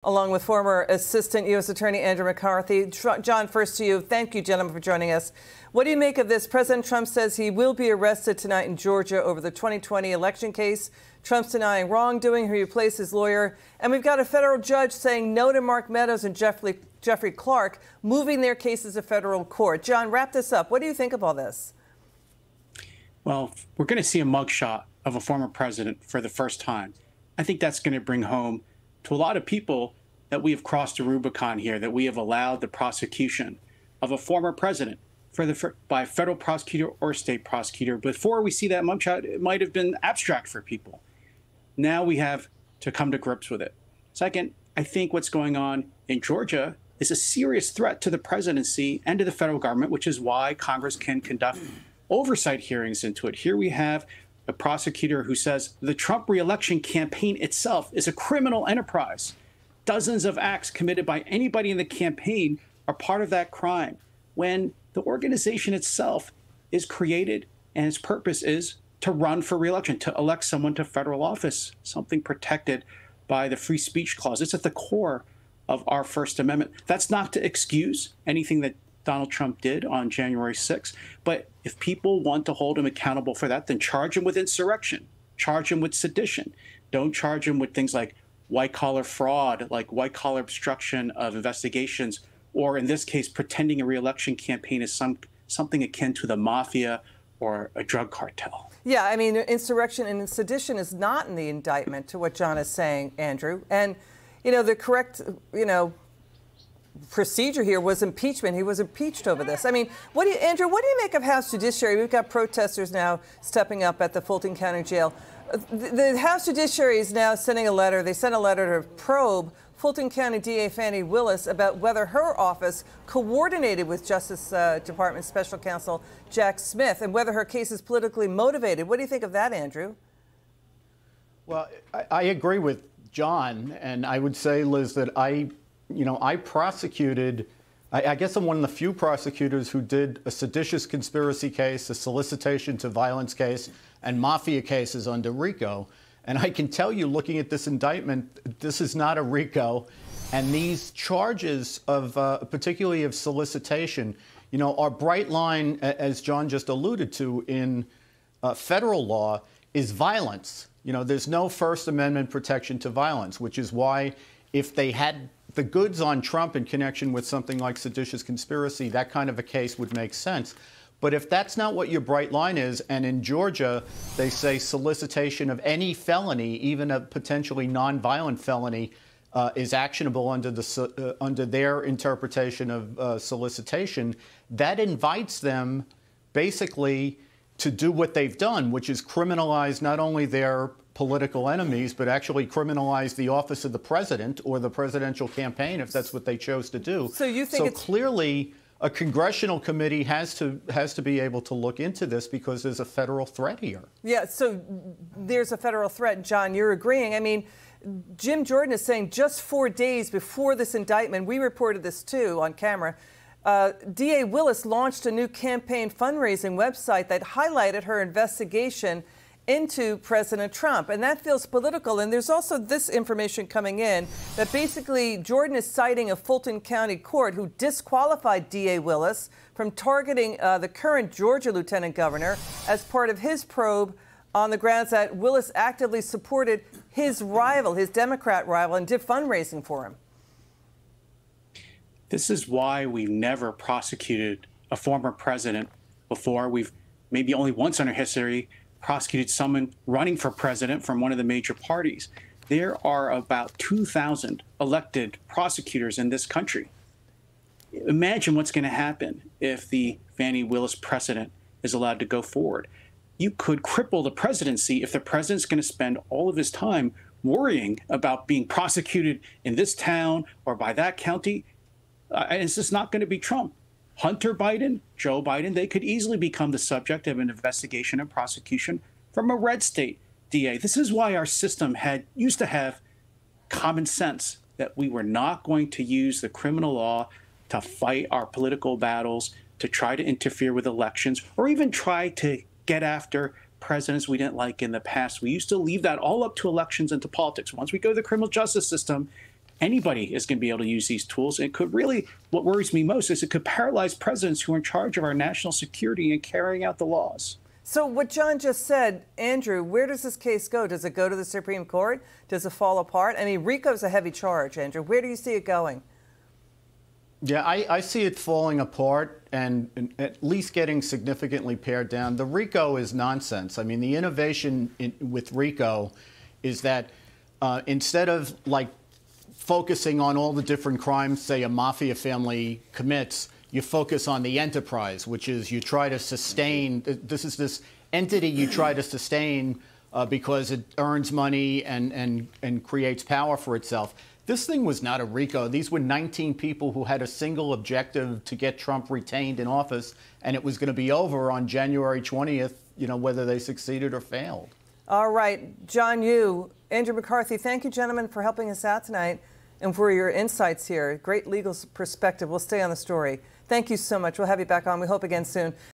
Along with former Assistant U.S. Attorney Andrew McCarthy. John, first to you. Thank you, gentlemen, for joining us. What do you make of this? President Trump says he will be arrested tonight in Georgia over the 2020 election case. Trump's denying wrongdoing. He replaced his lawyer. And we've got a federal judge saying no to Mark Meadows and Jeffrey Clark, moving their cases to federal court. John, wrap this up. What do you think of all this? Well, we're going to see a mugshot of a former president for the first time. I think that's going to bring home to a lot of people that we have crossed the Rubicon here, that we have allowed the prosecution of a former president by a federal prosecutor or state prosecutor. Before we see that mugshot, it might have been abstract for people. Now we have to come to grips with it. Second, I think what's going on in Georgia is a serious threat to the presidency and to the federal government, which is why Congress can conduct oversight hearings into it. Here we have a prosecutor who says the Trump reelection campaign itself is a criminal enterprise. Dozens of acts committed by anybody in the campaign are part of that crime, when the organization itself is created and its purpose is to run for reelection, to elect someone to federal office, something protected by the free speech clause. It's at the core of our First Amendment. That's not to excuse anything that Donald Trump did on January 6th. But if people want to hold him accountable for that, then charge him with insurrection, charge him with sedition. Don't charge him with things like white-collar fraud, like white-collar obstruction of investigations, or in this case, pretending a reelection campaign is something akin to the mafia or a drug cartel. Yeah, I mean, insurrection and sedition is not in the indictment, to what John is saying, Andrew. And, you know, the correct, procedure here was impeachment. He was impeached over this. I mean, Andrew, what do you make of House Judiciary? We've got protesters now stepping up at the Fulton County Jail. The House Judiciary is now sending a letter. They sent a letter to probe Fulton County DA Fani Willis about whether her office coordinated with Justice Department Special Counsel Jack Smith and whether her case is politically motivated. What do you think of that, Andrew? Well, I agree with John, and I would say, Liz, that I prosecuted, I guess I'm one of the few prosecutors who did a seditious conspiracy case, a solicitation to violence case, and mafia cases under RICO. And I can tell you, looking at this indictment, this is not a RICO. And these charges of, particularly of solicitation, our bright line, as John just alluded to, in federal law is violence. There's no First Amendment protection to violence, which is why if they had the goods on Trump in connection with something like seditious conspiracy, that kind of a case would make sense. But if that's not what your bright line is, and in Georgia they say solicitation of any felony, even a potentially nonviolent felony, is actionable under their interpretation of solicitation, that invites them basically to do what they've done, which is criminalize not only their political enemies, but actually criminalize the office of the president or the presidential campaign, if that's what they chose to do. So you think clearly a congressional committee has to be able to look into this because there's a federal threat here. Yeah, so there's a federal threat. John, you're agreeing. I mean, Jim Jordan is saying just 4 days before this indictment, we reported this too on camera, DA Willis launched a new campaign fundraising website that highlighted her investigation into President Trump. And that feels political. And there's also this information coming in that basically Jordan is citing a Fulton County court who disqualified DA Willis from targeting the current Georgia lieutenant governor as part of his probe on the grounds that Willis actively supported his rival, his Democrat rival, and did fundraising for him. This is why we've never prosecuted a former president before. We've maybe only once in our history prosecuted someone running for president from one of the major parties. There are about 2,000 elected prosecutors in this country. Imagine what's going to happen if the Fani Willis precedent is allowed to go forward. You could cripple the presidency if the president's going to spend all of his time worrying about being prosecuted in this town or by that county. And it's just not going to be Trump. Hunter Biden, Joe Biden, they could easily become the subject of an investigation and prosecution from a red state DA. This is why our system used to have common sense, that we were not going to use the criminal law to fight our political battles, to try to interfere with elections, or even try to get after presidents we didn't like in the past. We used to leave that all up to elections and to politics. Once we go to the criminal justice system, Anybody is going to be able to use these tools. It could really, what worries me most is it could paralyze presidents who are in charge of our national security and carrying out the laws. So what John just said, Andrew, where does this case go? Does it go to the Supreme Court? Does it fall apart? I mean, RICO's a heavy charge, Andrew. Where do you see it going? Yeah, I see it falling apart and at least getting significantly pared down. The RICO is nonsense. I mean, the innovation with RICO is that instead of like focusing on all the different crimes, say, a mafia family commits, you focus on the enterprise, which is you try to sustain. This is this entity you try to sustain because it earns money and creates power for itself. This thing was not a RICO. These were 19 people who had a single objective to get Trump retained in office, and it was going to be over on January 20th, you know, whether they succeeded or failed. All right, John Yoo, Andrew McCarthy, thank you, gentlemen, for helping us out tonight and for your insights here. Great legal perspective. We'll stay on the story. Thank you so much. We'll have you back on. We hope again soon.